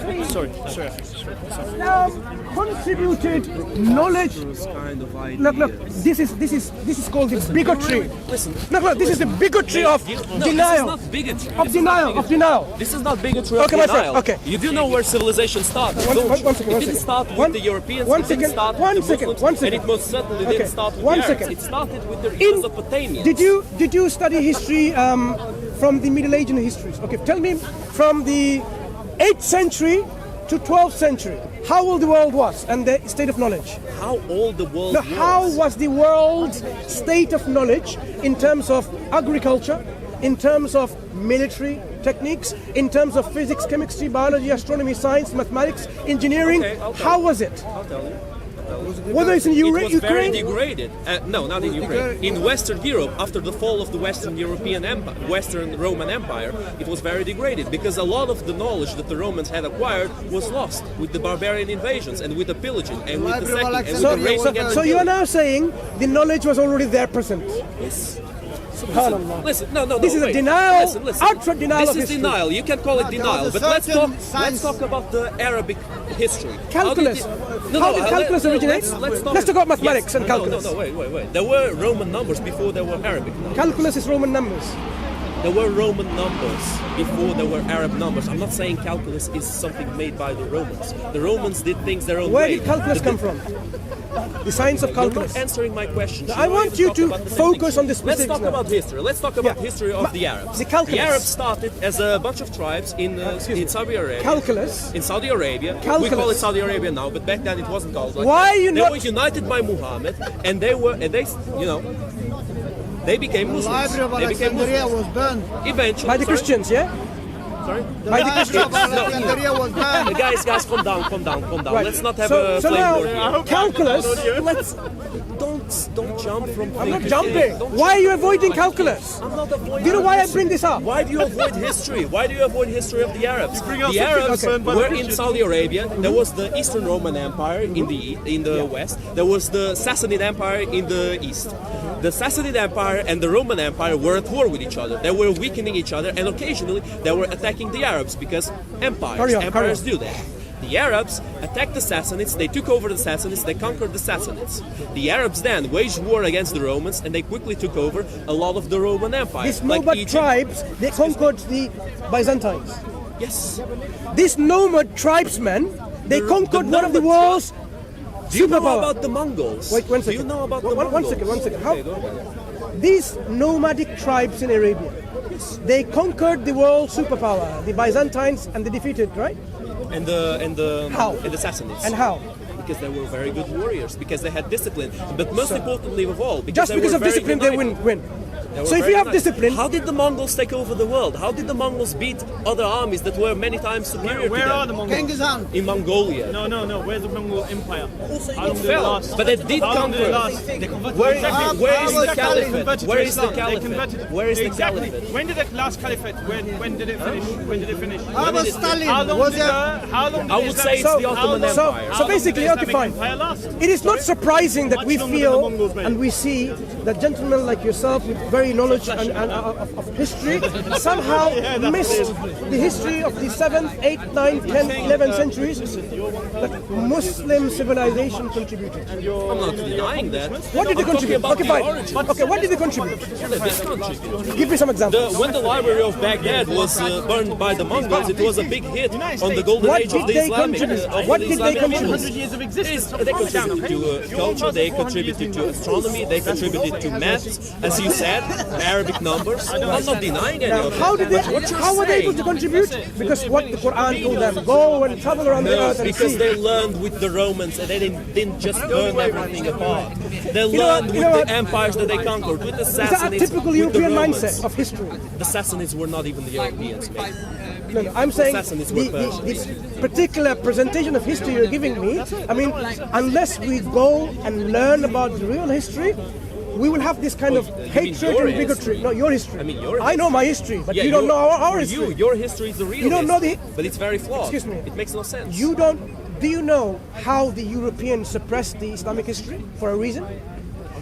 Sorry. Contributed knowledge. Look. This is called the bigotry. Listen. Look. This is the bigotry of denial. This is not bigotry. Of denial. This is not bigotry of Okay, my denial. friend. Okay. You do know where civilization started. One second. It didn't start with the Europeans. It didn't start with the Muslims, and it most certainly didn't start with the Arabs. It started with the Mesopotamians. Did you study history from the Middle Age and histories? Okay, tell me from the 8th century to 12th century, how old the world was and the state of knowledge. How old the world was? How was the world's state of knowledge in terms of agriculture, in terms of military techniques, in terms of physics, chemistry, biology, astronomy, science, mathematics, engineering? Okay, how was it? I'll tell you. Whether it's in Ukraine? It was very degraded. No, not in Ukraine. In Western Europe, after the fall of the Western Roman Empire, it was very degraded because a lot of the knowledge that the Romans had acquired was lost with the barbarian invasions and with the pillaging and with the sacking and with the raising. So you are now saying the knowledge was already there present? Yes. Listen, no. This is a denial, ultra denial This of is history. denial. You can call it denial, but let's talk about the Arabic history. Calculus. How did calculus originate? Let's talk about mathematics and calculus. No, wait. There were Roman numbers before there were Arabic numbers. Calculus is Roman numbers. There were Roman numbers before there were Arab numbers. I'm not saying calculus is something made by the Romans. The Romans did things their own way. Where did calculus come from? The science of calculus. You're not answering my question. I want you to focus on the specifics. Let's talk about history. Let's talk about history of the Arabs. The Arabs started as a bunch of tribes in Saudi Arabia. Calculus. In Saudi Arabia. Calculus. We call it Saudi Arabia now, but back then it wasn't called like Why that. you They not? were united by Muhammad, and they became Muslims. The Library of Alexandria was burned. Eventually. By the Christians, yeah? Sorry? By the Christians. Alexandria was burned. Guys, calm down. Right. Let's not have So a flame war now, here. calculus. Don't jump from I'm not thing to jumping. thing. Don't Why are you jump. avoiding calculus? I'm not avoiding. Do you know why I history. bring this up? Why do you avoid history? Why do you avoid history of the Arabs? The Arabs Okay. were in Saudi Arabia. There was the Eastern Roman Empire in the west. There was the Sassanid Empire in the east. The Sassanid Empire and the Roman Empire were at war with each other. They were weakening each other, and occasionally they were attacking the Arabs because empires do that. The Arabs attacked the Sassanids, they took over the Sassanids, they conquered the Sassanids. The Arabs then waged war against the Romans, and they quickly took over a lot of the Roman Empire. These nomad tribes, they conquered the Byzantines. Yes. These nomad tribesmen, they conquered one of the world's Do you know superpower. about the Mongols? Wait, one second. Do you know about the One Mongols? second. Okay, go ahead. These nomadic tribes in Arabia, they conquered the world superpower, the Byzantines, and they defeated, right? And the How? And the Sassanids. And how? Because they were very good warriors, because they had discipline. But most importantly of all, because Just because of discipline, they win. So if you have discipline, how did the Mongols take over the world? How did the Mongols beat other armies that were many times superior to them? Where are the Mongols? Genghis Khan. In Mongolia. No. Where's the Mongol Empire? How long It did it fell, last? but it did How long did it conquer. last? They converted Where is the They caliphate? converted Where to is the Islam. They caliphate? converted. Where is the Exactly. caliphate? When did the last caliphate? When did it finish? When did it finish? How about Stalin? How long Was did there? how long did I would Islam- say it's the Ottoman how long- Empire. So basically, how long okay, did the fine. Islamic Empire last? it is not surprising that we Much longer than the feel Mongols made. and we see that gentlemen like yourself with very knowledge of history somehow missed the history of the 7th, 8th, 9th, 10th, 11th centuries that Muslim civilization contributed. I'm not denying that. What did they I'm talking contribute? about Okay, the fine. origins. Okay, what did they contribute? This country. Give me some examples. When the Library of Baghdad was burned by the Mongols, it was a big hit on the golden What age did of the they Islamic. contribute? Of What the did they Islamic contribute? peoples. 100 years of existence. They contributed to culture, they contributed to astronomy, they contributed to maths, as you said, Arabic numbers. I'm not denying any of it. How did they? But what you're How were they able saying- to contribute? Because what the Quran told them: go and travel around the No, earth and because see. they learned with the Romans and they didn't just burn everything apart. They know learned what- with you know the what? empires that they conquered, with the Is that a Sassanids, typical with the European Romans. mindset of history? The Sassanids were not even the Europeans, mate. No, I'm saying Sassanids were this particular presentation of history you're giving me, I mean, unless we go and learn about the real history, we will have this kind of hatred your and bigotry. history? No, your history. I mean, your I know my history, but you don't know our history. Your history is the real You don't know history, but it's very flawed. Excuse me. It makes no sense. You don't. Do you know how the Europeans suppressed the Islamic history for a reason?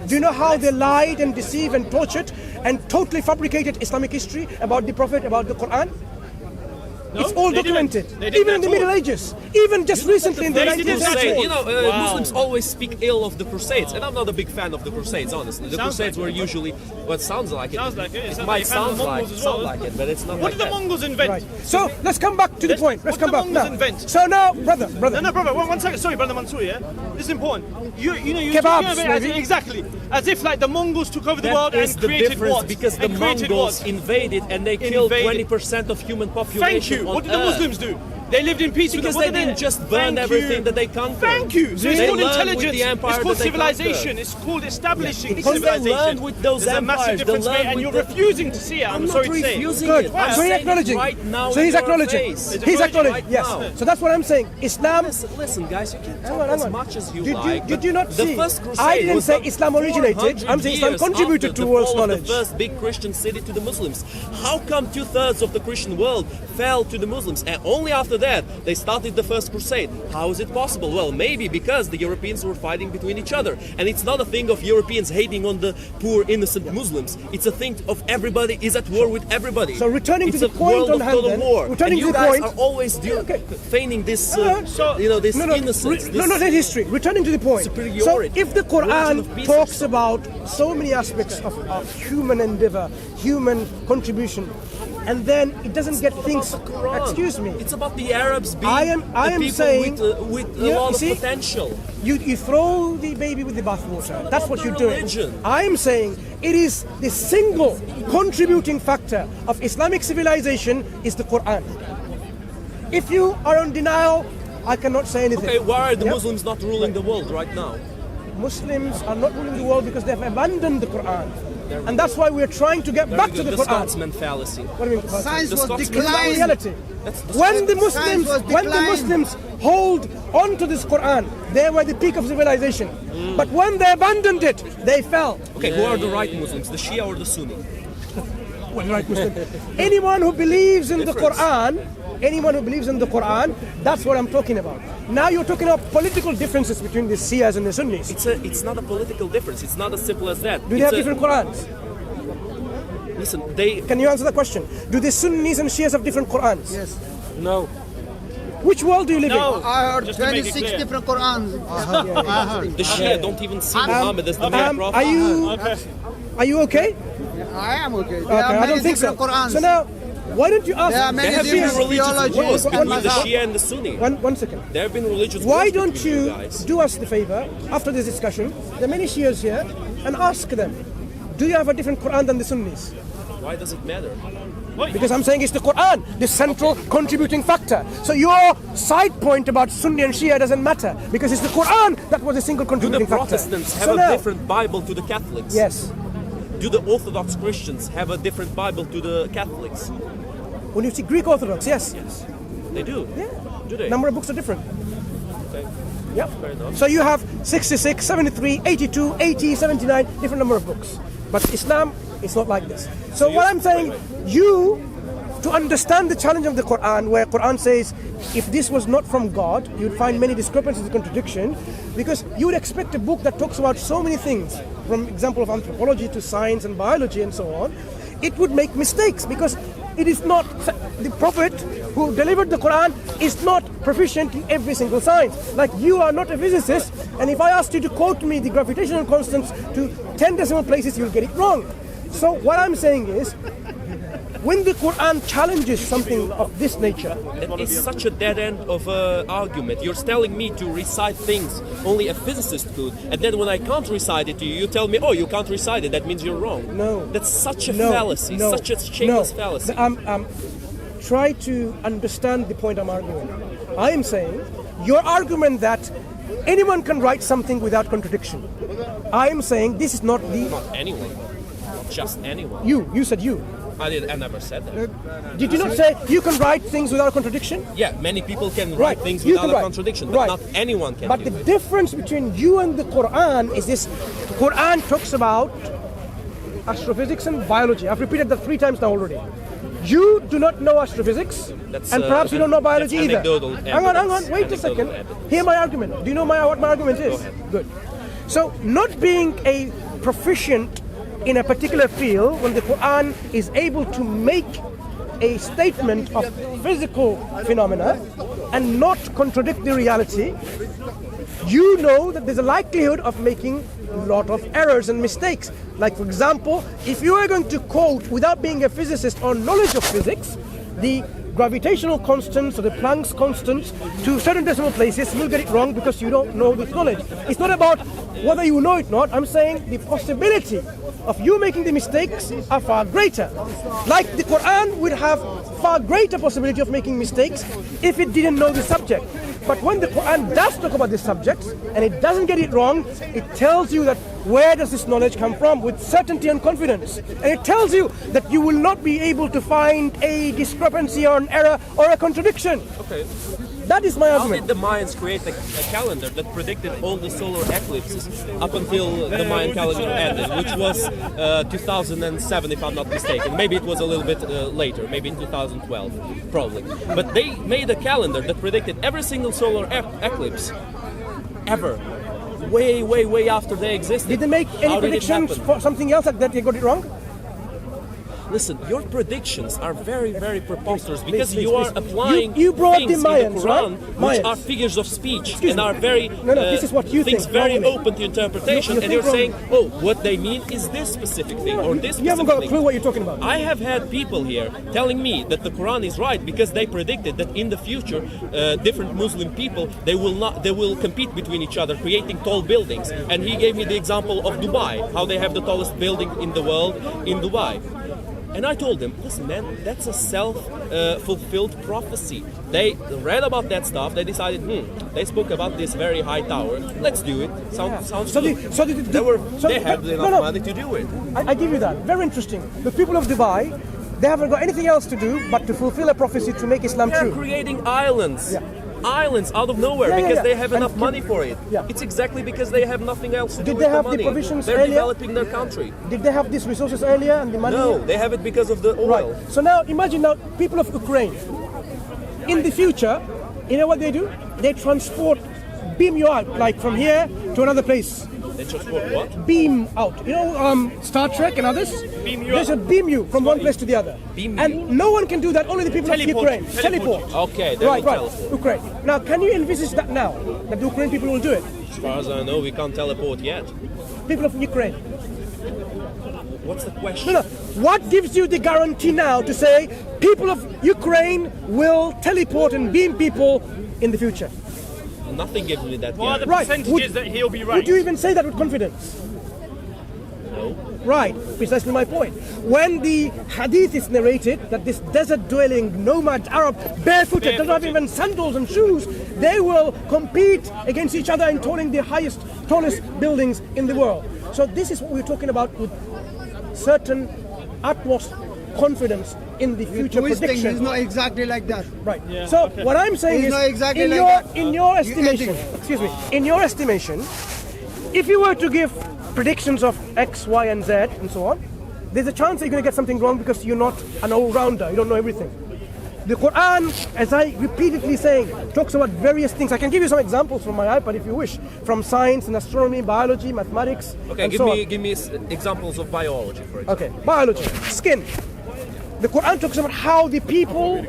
Do you know how they lied and deceived and tortured and totally fabricated Islamic history about the Prophet, about the Quran? It's all they didn't. documented. They didn't Even in the at all. Middle Ages. Even just recently in the They 19th didn't at century. all. You know, Wow. Muslims always speak ill of the Crusades, and I'm not a big fan of the Crusades, honestly. The Sounds Crusades like were it. usually what sounds like it. Sounds like it. It It sounds might like you're a fan sound of the like, Mongols as well. but it's not What like did the that. Mongols invent? Right. So let's come back to the point. Let's what come the back now. Mongols invent? So now, brother. No, brother, one second. Sorry, Brother Mansur, yeah? This is important. You're Kebabs, talking about it as, maybe? exactly. As if like the Mongols took over the world That is and the created difference what? because the And created Mongols what? invaded and they killed Invaded. 20% of human population. Thank you. on What did the Earth. Muslims do? They lived in peace Because with they them. didn't just burn Thank everything you. that they conquered. Thank you. So it's They called learned with intelligence. the empire It's called that they civilization. conquered. It's called establishing Because they civilization. learned with those There's a massive empires. They difference, mate, learned and with you're the- refusing to see it. I'm not sorry to say. refusing Good. it. I'm So he's saying it acknowledging. right now So in he's your acknowledging. face. He's acknowledging. Right Yes. now. So that's what I'm saying. Islam. Listen, guys, you can Hang talk on, as hang on. much as you Did like. did you not the see? First Crusade I didn't was say not Islam originated. 400 I'm saying Islam years contributed after to the world's fall of knowledge. the first big Christian city to the Muslims. How come 2/3 of the Christian world fell to the Muslims, and only after that they started the first crusade? How is it possible? Well, maybe because the Europeans were fighting between each other, and it's not a thing of Europeans hating on the poor innocent Muslims. It's a thing of everybody is at war with everybody. So returning it's to the a point world on of hand total then, war. returning and to you the guys point- are always Okay. feigning this, So- this No, innocence. no, not history. Returning to the point. Superiority. So if the Religion Quran of peace. talks about so many aspects of human endeavor, human contribution, and then it doesn't get things. Quran. Excuse me. It's about the Arabs being I am the people saying with a Yeah, lot you of see? potential. You throw the baby with the bathwater. That's what the you're doing. religion. I'm saying it is the single contributing factor of Islamic civilization is the Quran. If you are on denial, I cannot say anything. Okay, why are the Yep. Muslims not ruling the world right now? Muslims are not ruling the world because they've abandoned the Quran. And that's why we're trying to get back to the the Quran. Scotsman fallacy. What do you mean? Science The was Scots- It's not declined. reality. That's the When the Science Muslims, was when the declined. Muslims hold on to this Quran, they were the peak of civilization. But when they abandoned it, they fell. Okay, who are the right Muslims, the Shia or the Sunni? Anyone who believes in the Difference. Quran, that's what I'm talking about. Now you're talking about political differences between the Shias and the Sunnis. It's not a political difference. It's not as simple as that. Do they have different Qurans? Listen, they Can you answer that question? Do the Sunnis and Shias have different Qurans? Yes. no. Which world do you live No. I heard Just to make it 26 clear. different Qurans. I heard. The Shia don't even see Muhammad as the in? main prophet. Are you okay? I am okay. There Okay, are I many don't think so. different Qurans. So now, why don't you ask? There are There many have been different religious theologies. wars between the One- Shia and the Sunni. One second. There have been religious Why wars don't between you guys. do us the favor after this discussion? There are many Shias here, and ask them, do you have a different Quran than the Sunnis? Why does it matter? Because I'm saying it's the Quran, the central contributing factor. So your side point about Sunni and Shia doesn't matter because it's the Quran that was a single Do the contributing factor. Protestants have So a now- different Bible to the Catholics? Yes. Do the Orthodox Christians have a different Bible to the Catholics? When you see Greek Orthodox, yes. They do. Yeah. Do they? Number of books are different. Okay. Yep. Fair enough. So you have 66, 73, 82, 80, 79, different number of books. But Islam is not like this. So what I'm saying, to understand the challenge of the Quran, where Quran says, if this was not from God, you'd find many discrepancies and contradiction, because you would expect a book that talks about so many things, from example of anthropology to science and biology and so on, it would make mistakes because it is not, the Prophet who delivered the Quran is not proficient in every single science. Like you are not a physicist, and if I asked you to quote me the gravitational constants to 10 decimal places, you'll get it wrong. So what I'm saying is, when the Quran challenges something of this nature, That is such a dead end of an argument. You're telling me to recite things only a physicist could, and then when I can't recite it to you, you tell me, oh, you can't recite it, that means you're wrong. No. That's such a no, fallacy, no, such a shameless no. fallacy. Try to understand the point I'm arguing. I am saying your argument that anyone can write something without contradiction. I am saying this is not the Not anyone. Not just anyone. you said you. I never said that. Did you not say you can write things without contradiction? Yeah, many people can Right, write things you without can a write. contradiction, but Right. not anyone can But do the it. difference between you and the Quran is this: the Quran talks about astrophysics and biology. I've repeated that 3 times now already. You do not know astrophysics, That's, and perhaps you don't know biology that's either. anecdotal Hang on, evidence. wait a second. Anecdotal evidence. Hear my argument. Do you know what my argument is? Go ahead. Good. So, not being a proficient in a particular field, when the Quran is able to make a statement of physical phenomena and not contradict the reality, you know that there's a likelihood of making a lot of errors and mistakes. Like, for example, if you are going to quote, without being a physicist or knowledge of physics, the gravitational constants or the Planck's constants to certain decimal places, you'll get it wrong because you don't know this knowledge. It's not about whether you know it or not. I'm saying the possibility of you making the mistakes are far greater. Like the Quran would have far greater possibility of making mistakes if it didn't know the subject. But when the Quran does talk about this subject and it doesn't get it wrong, it tells you that where does this knowledge come from with certainty and confidence. And it tells you that you will not be able to find a discrepancy or an error or a contradiction. Okay. That is my How argument. did the Mayans create a calendar that predicted all the solar eclipses up until the Mayan calendar ended, which was 2007, if I'm not mistaken. Maybe it was a little bit later, maybe in 2012, probably. But they made a calendar that predicted every single solar eclipse, ever, way after they existed. Did they make any How did it predictions happen? for something else like that they got it wrong? Listen, your predictions are very preposterous because please, you are please. applying You brought things the Mayans, in the Quran right? which Mayans. are figures of speech Excuse and me. are very No, this is what you things think, very wrongly. open to interpretation, You and you're think saying, oh, what they mean is this specific thing or this specific You haven't got a thing. clue what you're talking about. I have had people here telling me that the Quran is right because they predicted that in the future, different Muslim people they will compete between each other, creating tall buildings. And he gave me the example of Dubai, how they have the tallest building in the world in Dubai. And I told them, listen, man, that's a self-fulfilled prophecy. They read about that stuff. They decided, they spoke about this very high tower. Let's do it. Sounds good. They had enough money to do it. I give you that. Very interesting. The people of Dubai, they haven't got anything else to do but to fulfill a prophecy to make Islam They're true. creating islands. Yeah. Islands out of nowhere Yeah, because yeah. they have And enough money for it. Yeah. It's exactly because they have nothing else to do Did with they have the money. provisions They're earlier? developing their country. Did they have these resources earlier and the money? No, they have it because of the oil. Right. So now imagine now people of Ukraine. In the future, you know what they do? They beam you out, like from here to another place. They transport what? Beam out. You know, Star Trek and others? Beam you They out. should beam you from one place to the other. Beam and you. no one can do that, only the people Teleport. of Ukraine. Teleport. Okay, they Right, will right. teleport. Ukraine. Now, can you envisage that now? That the Ukrainian people will do it? As far as I know, we can't teleport yet. People of Ukraine. What's the question? No. What gives you the guarantee now to say people of Ukraine will teleport and beam people in the future? Nothing gives me that What are the yet. Right. percentages that he'll be right? Would you even say that with confidence? No. Right, precisely my point. When the hadith is narrated that this desert-dwelling nomad Arab, barefooted, doesn't have even sandals and shoes, they will compete against each other in towering the tallest buildings in the world. So this is what we're talking about with certain utmost confidence in the future Twisting prediction. is not exactly like that. Right. So what I'm saying It's is, not exactly in like your that. in your You estimation, edit. excuse me, in your estimation, if you were to give predictions of X, Y, and Z, and so on, there's a chance that you're going to get something wrong because you're not an all-rounder. You don't know everything. The Quran, as I repeatedly saying, talks about various things. I can give you some examples from my iPad if you wish, from science and astronomy, biology, mathematics, Okay, and give so me on. give me examples of biology, for example. Okay, biology, skin. The Quran talks about how the people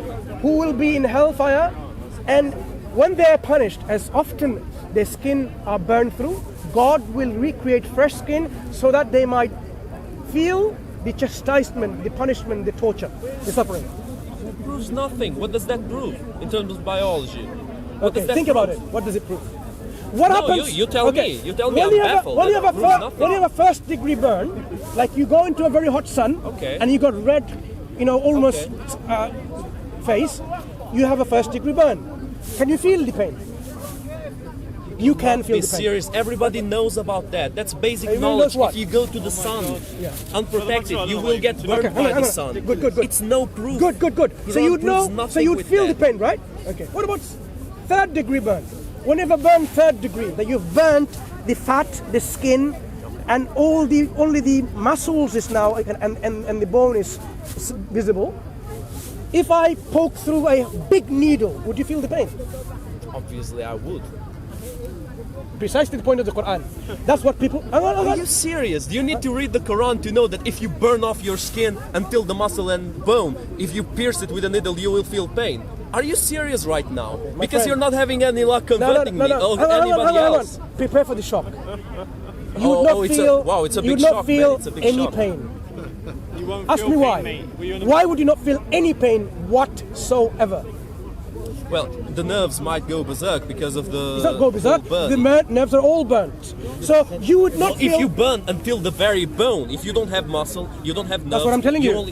who will be in hellfire, and when they are punished, as often their skin are burned through, God will recreate fresh skin so that they might feel the chastisement, the punishment, the torture, the suffering. It proves nothing. What does that prove in terms of biology? What Okay, does that think prove? about it. What does it prove? What No, happens? you tell me. You tell me. I'm baffled. When you That have a proves nothing. when you have a first degree burn, like you go into a very hot sun, Okay. and you got red, almost face, you have a first degree burn. Can you feel the pain? You can feel Be the pain. serious. Everybody knows about that. That's basic Everybody knowledge. knows what? If you go to the sun unprotected, you will get burned Okay, by hang on. the sun. Good. It's no proof. Good. So Quran you'd proves know, so nothing you'd with feel that. the pain, right? Okay. What about third degree burn? Whenever burn third degree, that you've burnt the fat, the skin, and only the muscles is now and the bone is visible. If I poke through a big needle, would you feel the pain? Obviously, I would. Precisely the point of the Quran. That's what people. Are you serious? Do you need to read the Quran to know that if you burn off your skin until the muscle and bone, if you pierce it with a needle, you will feel pain? Are you serious right now? Because friend. you're not having any luck converting me or anybody else. Prepare for the shock. You would not it's feel. it's a you big would not shock, feel man. It's a big any shock. pain. You won't Ask feel me pain, why. mate. Were you on a- Why would you not feel any pain whatsoever? Well, the nerves might go berserk because of the. It's not go berserk. burn. The nerves are all burnt. So you would not feel. If you burn until the very bone, if you don't have muscle, you don't have nerves. That's what I'm telling you.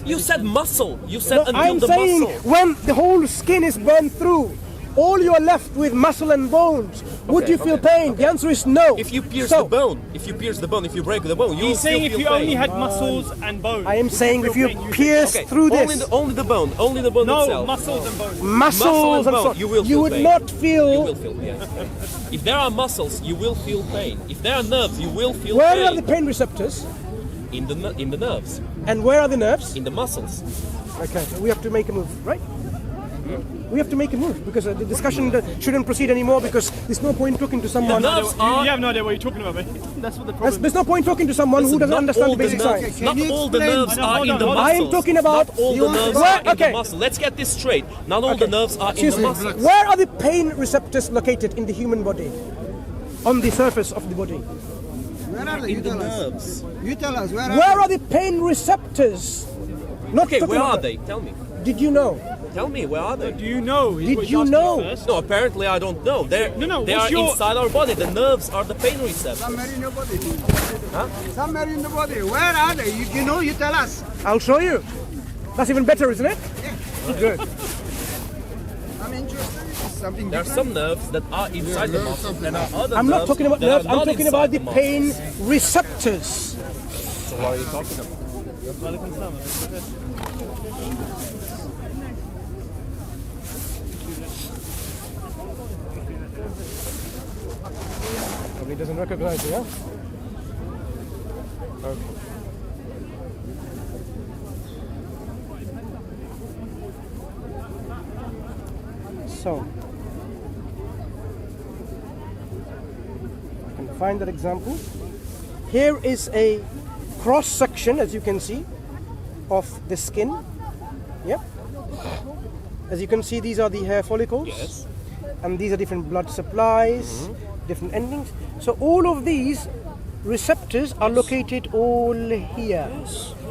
You said muscle. You said No, until I'm the saying muscle. when the whole skin is burned through, all you are left with muscle and bones. Would you feel pain? The answer is no. If you pierce So, the bone, if you break the bone, you will He's saying still if feel you pain. only had muscles and bones. I am saying if you feel pain, pierce Okay, through only this, only the bone No, itself. muscles and bones. muscles and bone, so, you will feel would pain. not You feel. will feel, yes. If there are muscles, you will feel pain. If there are nerves, you will feel Where pain. are the pain receptors? In the nerves, And where are the nerves? in the muscles. Okay, so we have to make a move, right? We have to make a move because the discussion shouldn't proceed anymore because there's no point talking to someone. nerves You are. have no idea what you're talking about, mate. That's what the problem There's no point talking to someone who Listen, doesn't not understand all the basic nerves- science. Not Can you all the explain? nerves No, are hold in on, the hold on. muscles. I am talking about. Not all the nerves Where- are in okay. the muscle. Let's get this straight. Not all the nerves are in Excuse the me. muscles. Where are the pain receptors located in the human body? On the surface of the body. Where are they? You In the tell us. nerves. You tell us. Where Where are the pain receptors? Not Okay, talking where are about- they? Tell me. Did you know? Tell me, where are they? Do you know? is Did what he's you asking know? first. No, apparently I don't know. They No, they what's are your- inside our body. The nerves are the pain receptors. Somewhere in the body. Somewhere in the body. Where are they? You know, you tell us. I'll show you. That's even better, isn't it? Good. I'm interested. It's something There are different. some nerves that are inside the muscle. There are other I'm not nerves talking about that are nerves. I'm not talking inside about the muscles. pain receptors. So what are you talking about? Probably doesn't recognize you, huh? Okay. So, I can find that example. Here is a cross section, as you can see, of the skin. Yep. As you can see, these are the hair follicles. Yes. And these are different blood supplies, different endings. So all of these receptors are located all here,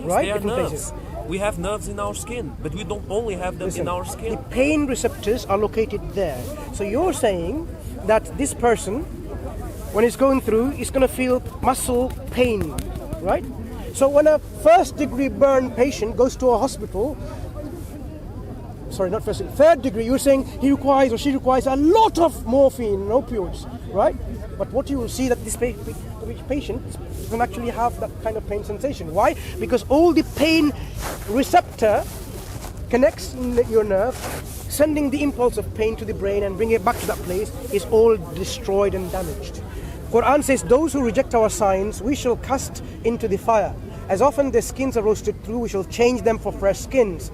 right? They are Different nerves. places. We have nerves in our skin, but we don't only have them Listen, in our skin. the pain receptors are located there. So you're saying that this person, when he's going through, is going to feel muscle pain, right? So when a first-degree burn patient goes to a hospital, sorry, not first, third degree, you're saying he requires or she requires a lot of morphine and opioids, right? But what you will see that this patient doesn't actually have that kind of pain sensation. Why? Because all the pain receptor connects in your nerve, sending the impulse of pain to the brain and bringing it back to that place is all destroyed and damaged. Quran says, those who reject our signs, we shall cast into the fire. As often their skins are roasted through, we shall change them for fresh skins,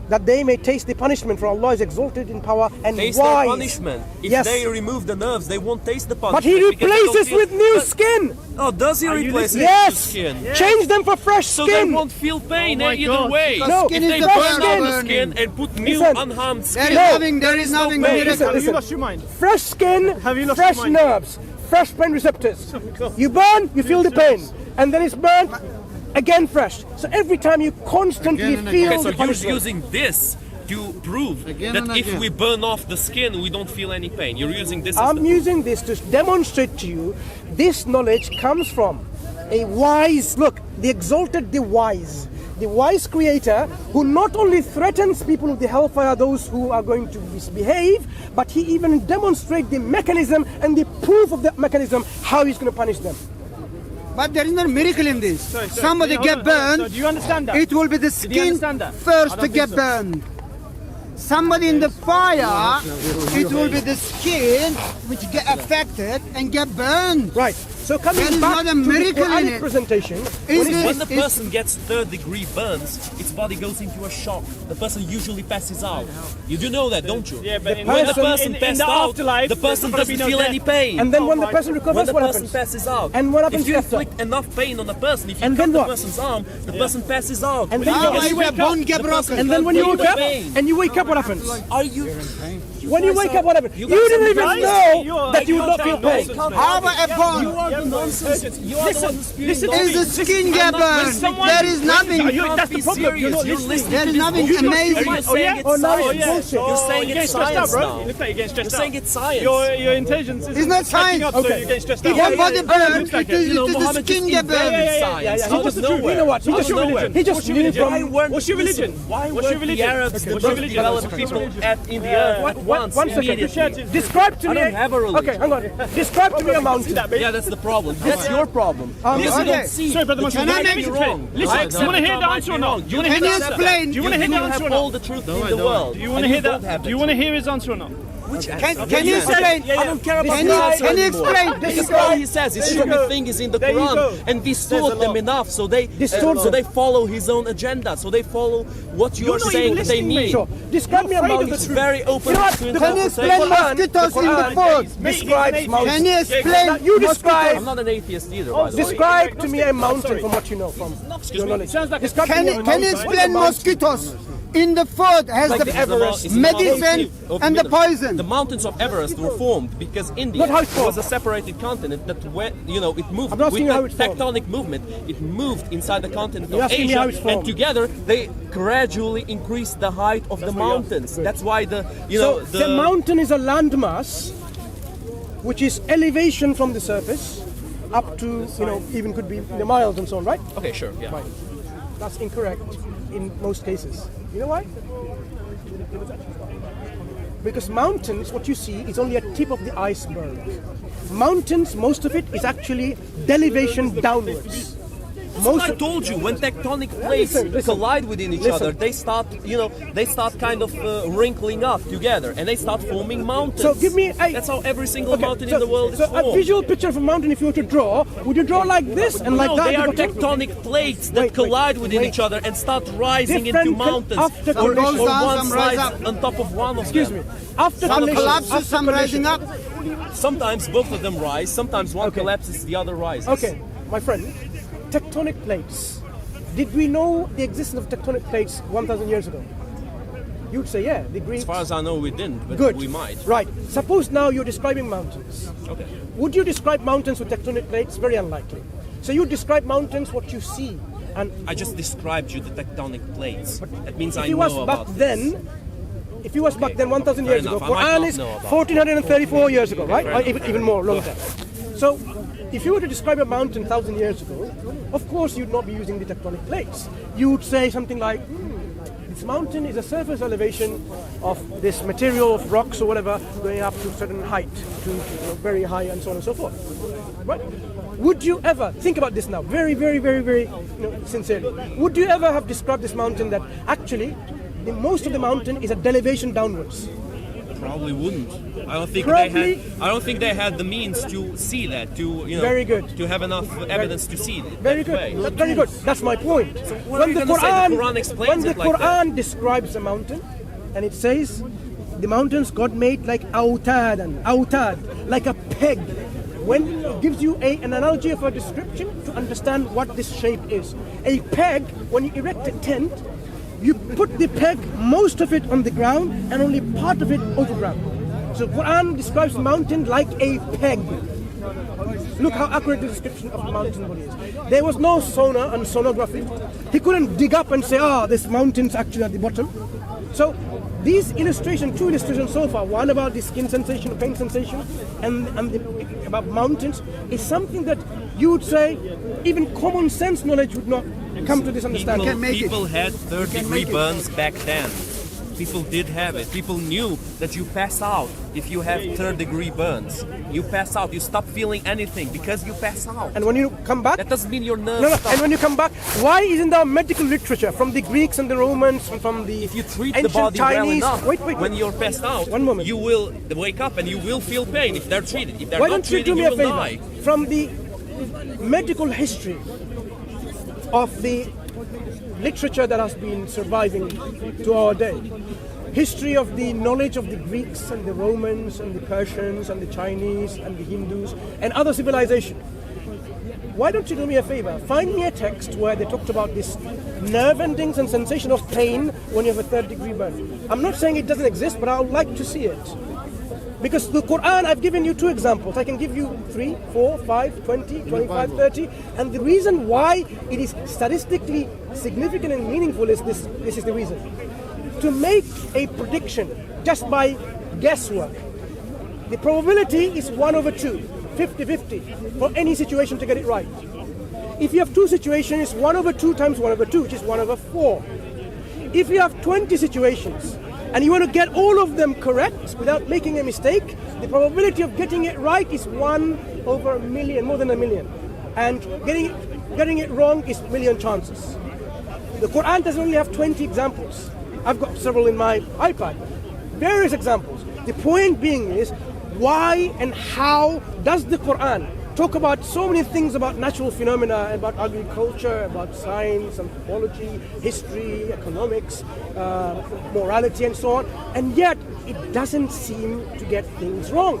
that they may taste the punishment, for Allah is exalted in power and Taste wise. their punishment. If Yes. they remove the nerves, they won't taste the punishment. But he because they don't replaces feel- with new But- skin. Oh, does he you replace it listening? with Yes. skin? Change them for fresh So skin. they won't feel pain Oh my either God. way. No, Skin if is they the burn burn out the burning. skin and put new Listen. unharmed There skin, is nothing. There is nothing pain. miracle. Have you Listen. lost your mind? Fresh skin, Have you lost fresh your mind? nerves, fresh pain receptors. You burn, you feel the pain, and then it's burnt again fresh. So every time you constantly Again and feel Okay, the so you're punishment. using this to prove Again that and if again. we burn off the skin, we don't feel any pain. You're using this as I'm the using this to demonstrate to you this knowledge comes from a wise, look, the exalted, the wise creator who not only threatens people with the hellfire, those who are going to misbehave, but he even demonstrates the mechanism and the proof of that mechanism, how he's going to punish them. But there is no miracle in this. Sorry, Somebody hold on, get hold on. burned. So do you understand that? It will be the Did you skin understand that? I first to don't get think so. burned. Somebody in the fire, it will be the skin which get affected and get burned. Right. So coming There is back not a to the miracle in Quranic it. presentation, Is it- When the person gets third-degree burns, its body goes into a shock. The person usually passes out. You do know that, don't you? Yeah, but in, When the person- person in passed the out, afterlife, the person there's doesn't gonna be no feel any death. pain. and then when the person When recovers, the what person happens? passes out, And what happens if you after? inflict enough pain on the person, if you And cut then the what? person's arm, the person passes out. And then How what? if a bone get The broken? person And then when you can't wake up, feel pain. and you wake up, what happens? Are you? When you wake up, what happens? You guys didn't are even guys. know that you would not feel pain. How about a bone? You are the nonsense. You are the one who's spewing listen, nonsense. Is the skin get burned? There is nothing. That's the problem. You're not listening. There is nothing amazing. You're saying it's Oh, now science. it's bullshit. You're saying You're getting it's stressed out, science bro. now. You look like you're getting stressed You're saying out. it's science. Your intelligence is It's not science. up, so Okay. you're getting stressed If out. your body burns, looks like it is You know, the Muhammad skin just get invented burned. science. He Out just of nowhere. You know what? He Out just of nowhere. he just knew Why from. weren't What's your religion? Why What's your weren't the religion? Arabs the What's your most religion? developed What's your people religion? in the earth at once? One second. Immediately? Describe to I me. don't have a religion. Okay, hang on. Describe to me a mountain. Yeah, that's the problem. That's your problem. Because you okay. don't see. Sorry, Brother But Mansur, you can I might make be it wrong. Listen, Right? do you want to hear the Might answer be or not? wrong. Do you want to hear Can the you answer? explain? Do you want to hear the You answer or have all not? the truth in the world. Do you want to and hear don't that? have Do the you want to hear his answer or not? Can you explain? I don't care about Can the you- answer can you anymore. explain? Because all he says is stupid thing is in the There you go. Quran and distort them enough so they Distort them. follow his own agenda. So they follow what you are not saying even that they listening, mate. mean. Sure. Describe me a afraid of mountain. It's very open You know what? to Can you interpretation. explain mosquitoes in the food? Describes mountains. Can you explain? You describe. I'm not an atheist either, by the way. Describe to me a mountain from what you know from your knowledge. Sounds like a Describe to me a Can you mountain. explain mosquitoes in the food has Like the the Everest is medicine and the poison? The mountains of Everest were formed because India Not how it's formed. was a separated continent that it moved I'm not asking with you how the it's formed. tectonic movement. It moved inside the continent You're of asking me Asia, how it's formed. and together they gradually increased the height of the mountains. That's why the mountain is a landmass which is elevation from the surface up to even could be the miles and so on, right? Okay, sure, yeah. Right. That's incorrect in most cases. You know why? Because mountains, what you see, is only a tip of the iceberg. Mountains, most of it is actually elevation downwards. Most I told you, when tectonic plates listen. collide within each other, they start kind of wrinkling up together, and they start forming mountains. So give me a... That's how every single mountain in the world is so formed. a visual picture of a mountain, if you were to draw, would you draw like this and like No, that? they are Because- tectonic plates that Wait, collide wait, within wait. each other and start rising Different into mountains. after or collision. Goes down, one some rise slides up. on top of one of Excuse them. me. After Some collision, collapses, after some collision. rising up. Sometimes both of them rise, sometimes one collapses, the other rises. Okay, my friend, tectonic plates. Did we know the existence of tectonic plates 1,000 years ago? You'd say, yeah, the Greeks. As far as I know, we didn't, but Good. we might. Right. Suppose now you're describing mountains. Okay. Would you describe mountains with tectonic plates? Very unlikely. So you describe mountains what you see. And I just described you the tectonic plates. That means I if you know was back about this. then, if you was back then 1,000 Fair years ago, enough, I might Quran not is know about 1,434 years ago, right? fair Or enough. even more, longer. So if you were to describe a mountain 1,000 years ago, of course you'd not be using the tectonic plates. You would say something like, this mountain is a surface elevation of this material of rocks or whatever going up to a certain height, to very high and so on and so forth. Right? Would you ever, think about this now, very, very, very, very sincerely, would you ever have described this mountain that actually most of the mountain is a elevation downwards? Probably wouldn't. I don't think Probably- I don't think they had the means to see that. Very good. To have enough evidence to see it. Very that good. way. That's very good. That's my point. what are you gonna say? The Quran explains when the it like Quran that. describes a mountain, and it says the mountains God made like autad, like a peg. When it gives you an analogy of a description to understand what this shape is. A peg, when you erect a tent, you put the peg, most of it on the ground and only part of it over ground. So Quran describes mountain like a peg. Look how accurate the description of the mountain body is. There was no sonar and sonography. He couldn't dig up and say, this mountain's actually at the bottom. So these illustrations, two illustrations so far, one about the skin sensation, pain sensation, and about mountains, is something that you would say even common sense knowledge would not come to this understanding. People had third-degree burns back then. People did have it. People knew that you pass out if you have third-degree burns. You pass out. You stop feeling anything because you pass out. And when you come back, That doesn't mean your nerves no, stop. and when you come back, why isn't there medical literature from the Greeks and the Romans and from the If you treat ancient the body Chinese? well enough, Wait, when you're passed out, One moment. you will wake up and you will feel pain if they're treated. If they're Why not don't you treated, do me you a will favor? die. From the medical history of the literature that has been surviving to our day, history of the knowledge of the Greeks and the Romans and the Persians and the Chinese and the Hindus and other civilizations, why don't you do me a favor? Find me a text where they talked about this nerve endings and sensation of pain when you have a third-degree burn. I'm not saying it doesn't exist, but I would like to see it. Because the Quran, I've given you 2 examples. I can give you 3, 4, 5, 20, 25, 30. And the reason why it is statistically significant and meaningful is this is the reason. To make a prediction just by guesswork, the probability is 1/2. 50-50 for any situation to get it right. If you have 2 situations, 1/2 times 1/2, which is 1/4. If you have 20 situations and you want to get all of them correct without making a mistake, the probability of getting it right is 1/1,000,000, more than 1,000,000. And getting it wrong is 1,000,000 chances. The Quran doesn't only have 20 examples. I've got several in my iPad. Various examples. The point being is, why and how does the Quran talk about so many things about natural phenomena, about agriculture, about science, anthropology, history, economics, morality, and so on, and yet it doesn't seem to get things wrong?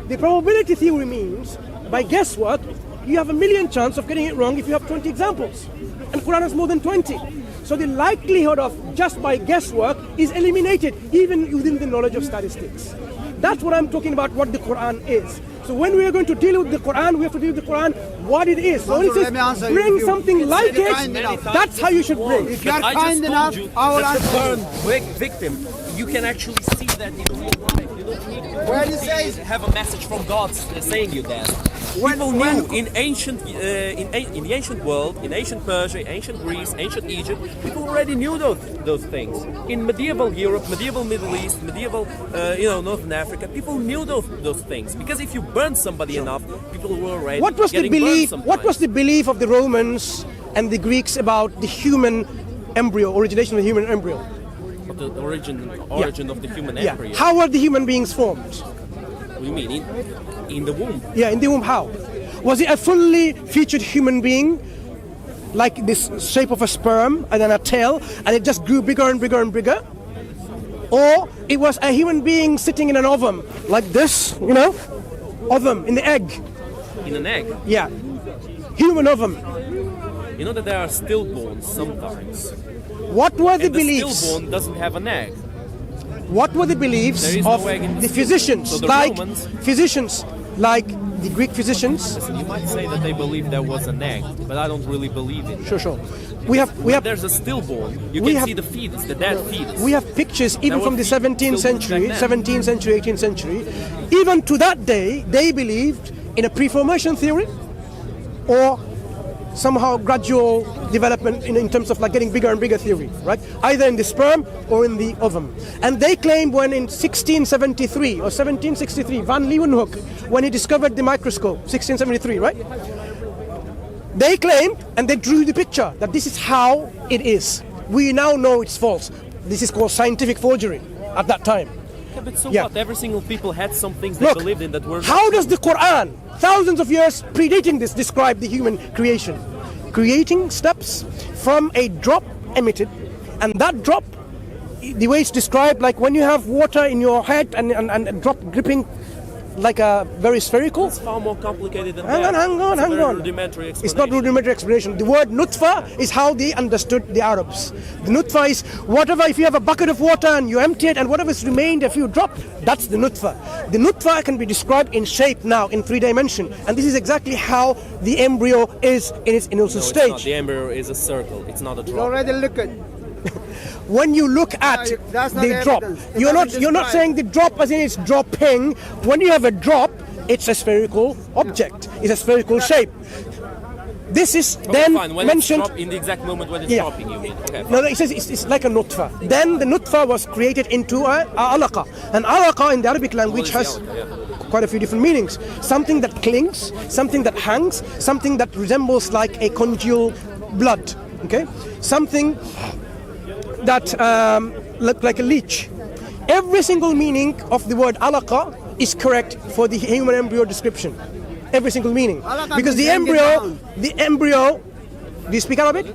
The probability theory means, by guesswork, you have 1,000,000 chance of getting it wrong if you have 20 examples, and Quran has more than 20. So the likelihood of just by guesswork is eliminated, even within the knowledge of statistics. That's what I'm talking about, what the Quran is. So when we are going to deal with the Quran, we have to deal with the Quran what it is. So when it says bring something like it, that's how you should bring. If you are kind enough, I will that the answer. burn victim, you can actually see that in real life. You don't need to Where it says have a message from God saying you that. People knew in in the ancient world, in ancient Persia, ancient Greece, ancient Egypt, people already knew those things. In medieval Europe, medieval Middle East, medieval Northern Africa, people knew those things, because if you burn somebody enough, people were already What was the getting belief? burned What was the belief of the Romans and the Greeks about the human embryo, origination of the human embryo? The origin of the human Yeah. embryo. How were the human beings formed? What do you mean? In the womb? Yeah, in the womb. How? Was it a fully featured human being, like this shape of a sperm and then a tail, and it just grew bigger and bigger and bigger? Or it was a human being sitting in an ovum, like this, ovum, in the egg. In an egg? Yeah. Human ovum. You know that there are stillborns sometimes. What were the And the beliefs? stillborn doesn't have an egg. What were the beliefs There is of no egg in the the physicians, so the like Romans- the Greek physicians? Listen, you might say that they believe there was an egg, but I don't really believe it. Sure. We have There's a stillborn. You we can have- see the fetus, the dead fetus. We have pictures even There from were the 17th still back century, then. 17th century, 18th century. Even to that day, they believed in a pre-formation theory, or somehow gradual development in terms of like getting bigger and bigger theory, right? Either in the sperm or in the ovum. And they claim when in 1673 or 1763, Van Leeuwenhoek, when he discovered the microscope, 1673, right? They claimed and they drew the picture that this is how it is. We now know it's false. This is called scientific forgery at that time. Yeah, but so Yeah. what? Every single people had some things they Look, believed in that were how does the Quran, thousands of years predating this, describe the human creation? Creating steps from a drop emitted, and that drop, the way it's described, like when you have water in your head and a drop dripping like a very spherical. It's far more complicated than Hang that. on. It's a very rudimentary It's not explanation. rudimentary explanation. The word nutfa is how they understood the Arabs. The nutfa is whatever, if you have a bucket of water and you empty it and whatever's remained, if you drop, that's the nutfa. The nutfa can be described in shape now, in 3 dimension. And this is exactly how the embryo is in its initial No, it's stage. not. The embryo is a circle. It's not a drop. already look at. When you look at that's not the drop, evidence. It you're doesn't not describe. saying the drop as in it's dropping. When you have a drop, it's a spherical object. It's a spherical shape. This is Okay, then fine. When mentioned. it's in the exact moment when it's Yeah. dropping, you mean? Okay. No, it says it's like a nutfa. Then the nutfa was created into a alaka. And alaka in the Arabic language What is has the alaka? Yeah. quite a few different meanings. Something that clings, something that hangs, something that resembles like a congeal blood. Okay, something that look like a leech. Every single meaning of the word alaka is correct for the human embryo description. every single meaning. Alaka Because means the hanging embryo, do you speak Arabic?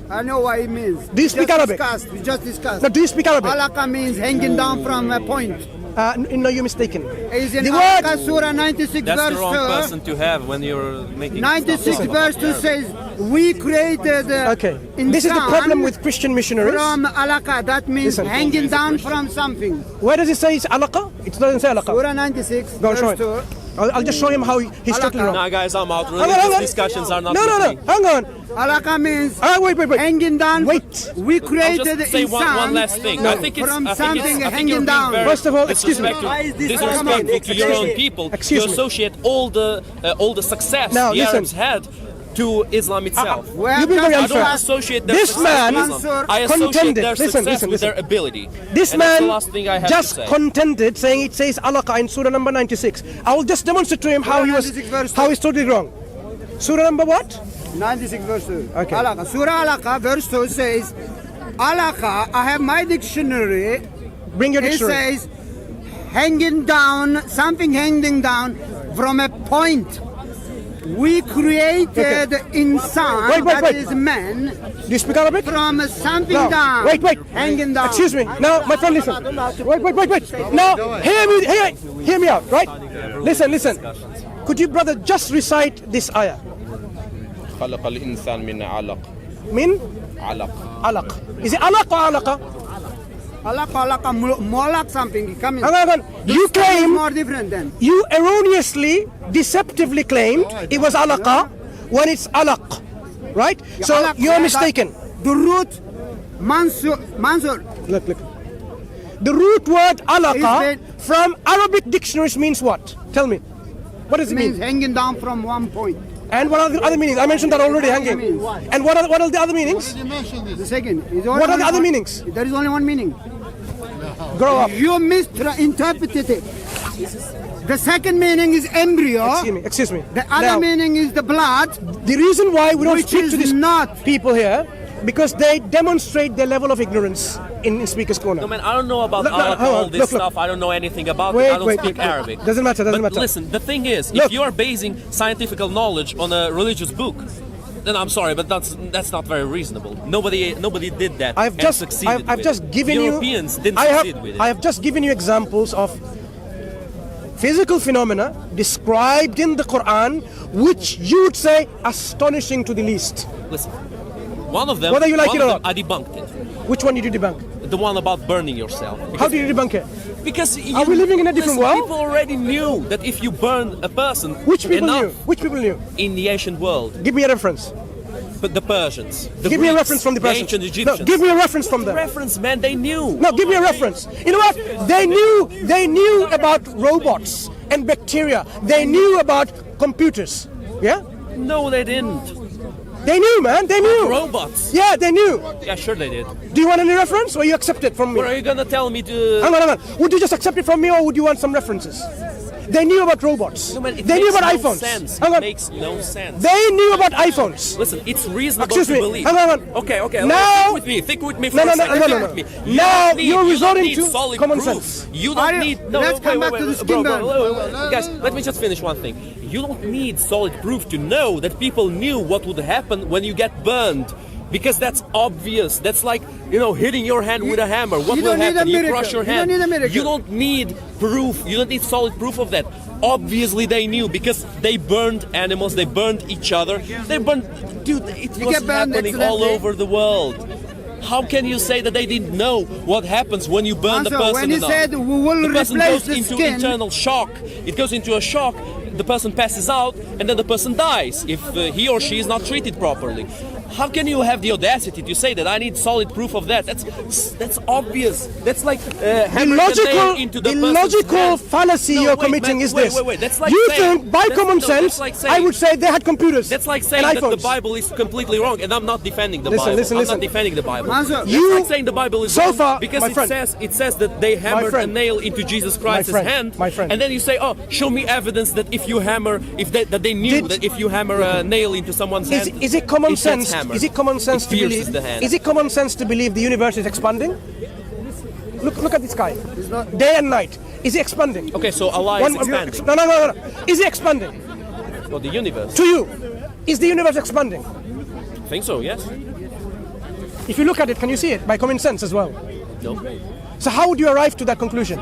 I know what it means. Do you speak Arabic? We just discussed. No, do you speak Arabic? Alaka means hanging down from a point. No, you're mistaken. Is in The Alaka word, Surah 96 That's verse the wrong 2. person to have when you're making 96 stuff verse 2 says, we created okay. This is the problem with Christian missionaries. from Alaka. That means Listen. hanging down from something. Where does it say it's Alaka? It doesn't say Alaka. Surah 96 Go show verse it. 2. I'll just show him how he's totally wrong. Nah, guys, I'm out. Hang on, Religious discussions are not No, with me. hang on. Alaka means Wait. hanging down. Wait. We I'll created just say one last thing. No. I think it's, From I think something it's, I think hanging you're being down. very First of all, excuse me. disrespectful to your own people. Excuse You me. associate all the success Now, the listen. Arabs had to Islam itself. You've been very I unfair. don't associate their This success man with Islam. I associate contended. their Listen, success listen, with listen. their ability. This And that's the man last thing I have just to say. contended, saying it says Alaka in Surah number 96. I will just demonstrate to him how Surah 96 verse how 2. he's totally wrong. Surah number what? 96 verse 2. Okay. Alaka. Surah Alaka verse 2 says, Alaka, I have my dictionary. Bring your It dictionary. says, hanging down, something hanging down from a point. We created insan, Wait. that is man, Do you speak Arabic? from something No. down. Wait. Hanging down. Excuse me. Now, my friend, listen. Wait. Now, hear me out, right? Listen. Could you, brother, just recite this ayah? خلق الإنسان من علق. Min علق. alaq. Is it alaq or alaqa? Alaka, molak something. Come in. Hang on. You This is claim, more different then. you erroneously, deceptively claimed it was alaqa when it's alaq, right? So Alaq, you're mistaken. The root, Mansur. Look. The root word alaqa Is from Arabic dictionaries means what? Tell me. What does it means mean? hanging down from one point. And what are the other meanings? I mentioned that already, hanging. means? And what are the other meanings? The second. Is What are the other meanings? There is only one meaning. Grow up. You misinterpreted it. The second meaning is embryo. Excuse me. The other Now, meaning is the blood. the reason why we don't Which speak is to these not. people here, because they demonstrate their level of ignorance in Speaker's Corner. No, man, I don't know about Look, Alaka, hold on, all this look. stuff. I don't know anything about Wait, it. I don't wait, speak wait. Arabic. Doesn't matter. But listen, the thing is, Look. if you are basing scientific knowledge on a religious book, then I'm sorry, but that's not very reasonable. Nobody did that. I've and just succeeded I've with just it. given Europeans you didn't succeed with it. I have just given you examples of physical phenomena described in the Quran which you would say astonishing to the least. Listen, one of them, Whether you like one it or of them, not. I debunked it. Which one did you debunk? The one about burning yourself. How do you debunk it? Because Are we living in a different world? People already knew that if you burn a person Which people enough knew? Which people knew? in the ancient world, Give me a reference. but the Persians, the Give me a Greeks, reference from the Persians. ancient Egyptians. No, give me a reference from them. reference, man. They knew. No, give me a reference. You know what? They knew about robots and bacteria. They knew about computers. Yeah? No, they didn't. They knew, man. They knew. Robots. Yeah, they knew. Yeah, sure they did. Do you want any reference or you accept it from me? What are you gonna tell me to? Hang on. Would you just accept it from me or would you want some references? They knew about robots. No, man, it They knew makes about no iPhones. Sense. Hang It on. makes no sense. They knew about iPhones. Listen, it's reasonable Excuse to me. believe. Hang on. Okay. Now- Think with me for No, a no, second. no. Think with me. You Now don't need- you're you don't resorting need to solid common proof. sense. You don't need. No, let's come back to the skin burn. Guys, let me just finish one thing. You don't need solid proof to know that people knew what would happen when you get burned. Because that's obvious. That's like, hitting your hand with a hammer. What you will don't need a happen? You miracle. crush your You don't hand. need a miracle. You don't need proof. You don't need solid proof of that. Obviously they knew because they burned animals. They burned each other. They burned... Dude, it was get burned happening all accidentally. over the world. How can you say that they didn't know what happens when you burn the Mansur, person when he enough? said we will the person replace goes the into skin- internal shock. It goes into a shock. The person passes out, and then the person dies if he or she is not treated properly. How can you have the audacity to say that I need solid proof of that? That's obvious. That's like hammering a nail into the person's logical hand. fallacy No, you're wait, committing man, is wait, this. wait. That's like you saying- think by that's- common no, that's sense, like saying- I would say they had computers That's like and saying that the iPhones. Bible is completely wrong, and I'm not defending the Listen, Bible. listen, I'm listen. not defending the Bible. Mansur, That's You- like saying the Bible is so wrong far, because my it friend. says that they hammered a friend. nail into Jesus Christ's friend, hand, my friend. and then you say, "Oh, show me evidence that if you hammer, that they knew Did- that if you hammer a nail into someone's hand, Is it common gets sense? hammered. Is it common sense It to pierces believe? the hand. Is it common sense to believe the universe is expanding? Look at the sky. Day and night. Is it expanding? Okay, so Allah is expanding. No. Is it expanding? Or the universe. To you, is the universe expanding? I think so, yes. If you look at it, can you see it by common sense as well? No. So how would you arrive to that conclusion?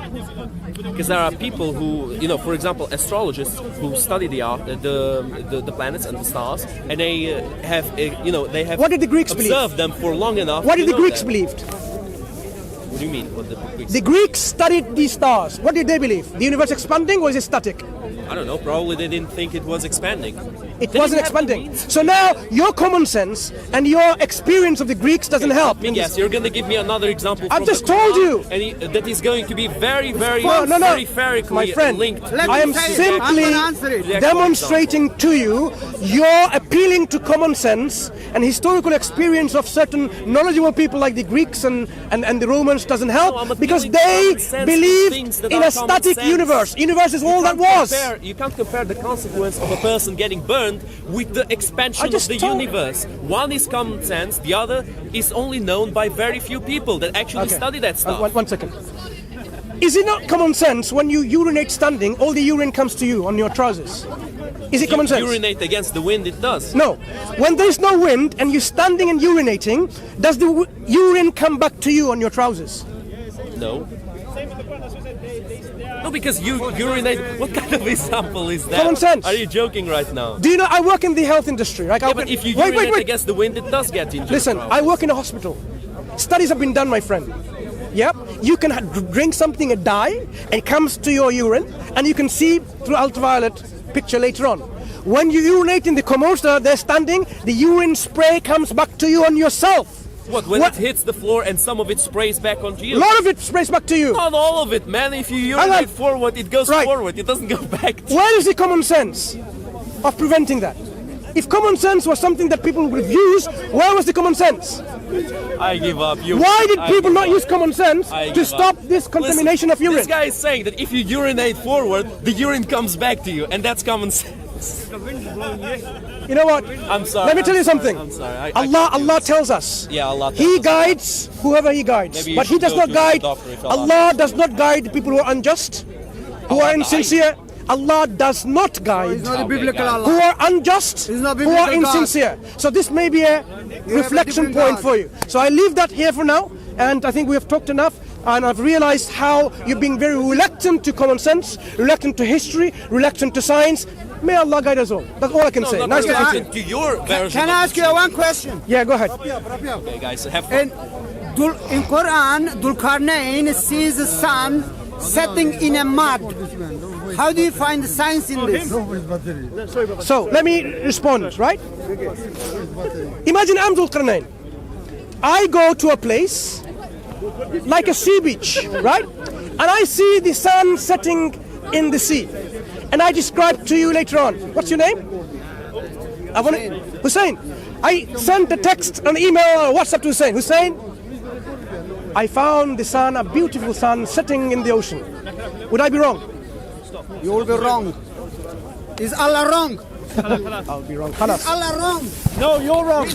Because there are people who, for example, astrologists who study the planets and the stars, and they have, they have What did the Greeks observed them for long enough. What did to the know Greeks that. believed? What do you mean? What the Greeks? The Greeks studied these stars. What did they believe? The universe expanding or is it static? I don't know. Probably they didn't think it was expanding. It They wasn't didn't have the expanding. means. So now your common sense and your experience of the Greeks doesn't help. in Yes, this. you're going to give me another example. I've from just the told Quran, you. and that is going to be very, very No, peripherically my friend, linked. Let I me am say it. simply I'm gonna answer it. The demonstrating to you your appealing to common sense and historical experience of certain knowledgeable people like the Greeks and the Romans doesn't No, help I'm because appealing to they common sense, believed things that in are a common static sense. universe. Universe is all that was. You can't compare the consequence of a person getting burned with the expansion I of just the told- universe. One is common sense, the other is only known by very few people that actually Okay. study that stuff. One second. Is it not common sense when you urinate standing, all the urine comes to you on your trousers? Is it common sense? Urinate against the wind, it does. No. When there's no wind and you're standing and urinating, does the urine come back to you on your trousers? No. No, because you urinate. What kind of example is that? Common sense. Are you joking right now? Do you know I work in the health industry? Right? I Yeah, work but in- if you wait, urinate against the wind, it does get injured. Listen, I work in a hospital. Studies have been done, my friend. Yep. You can drink something and die, and it comes to your urine, and you can see through ultraviolet picture later on. When you urinate in the commodes, they're standing, the urine spray comes back to you on yourself. When it hits the floor and some of it sprays back onto A you? lot of it sprays back to you. Not all of it, man. If you Hang on. urinate forward, it goes Right. forward. It doesn't go back. Where is the common sense of preventing that? If common sense was something that people would use, where was the common sense? I give up. Why did I people give not up. use common sense I to give stop up. this contamination of urine? This guy is saying that if you urinate forward, the urine comes back to you, and that's common sense. You know what? I'm sorry. Let me tell you I'm sorry, something. I'm sorry. I Allah can't do this. tells us. Yeah, Allah tells He us. guides whoever He guides. Maybe you But He should does go not to the guide. doctor if Allah Allah does not guide people who are unjust, who are insincere. Allah does not guide It's not a Okay, biblical guys. who Allah. are unjust, It's not who are biblical God. insincere. So this may be a reflection different point God. for you. So I leave that here for now, and I think we have talked enough, and I've realized how you're being very reluctant to common sense, reluctant to history, reluctant to science. May Allah guide us all. That's all I can say. Not Nice to meet you. related to your version. Can I of ask the you truth. one question? Yeah, go ahead. Okay, guys, have fun. In Quran, Dulkarnain sees the sun setting in a mud. How do you find the science in this? So let me respond, right? Imagine I'm Dhul-Qarnayn. I go to a place like a sea beach, right? And I see the sun setting in the sea. And I describe to you later on. What's your name? Hussein. I sent a text, an email, or WhatsApp to Hussein. Hussein, I found the sun, a beautiful sun, setting in the ocean. Would I be wrong? You will be wrong. Is Allah wrong? I'll be wrong. Khalas. Allah wrong. No, you're wrong.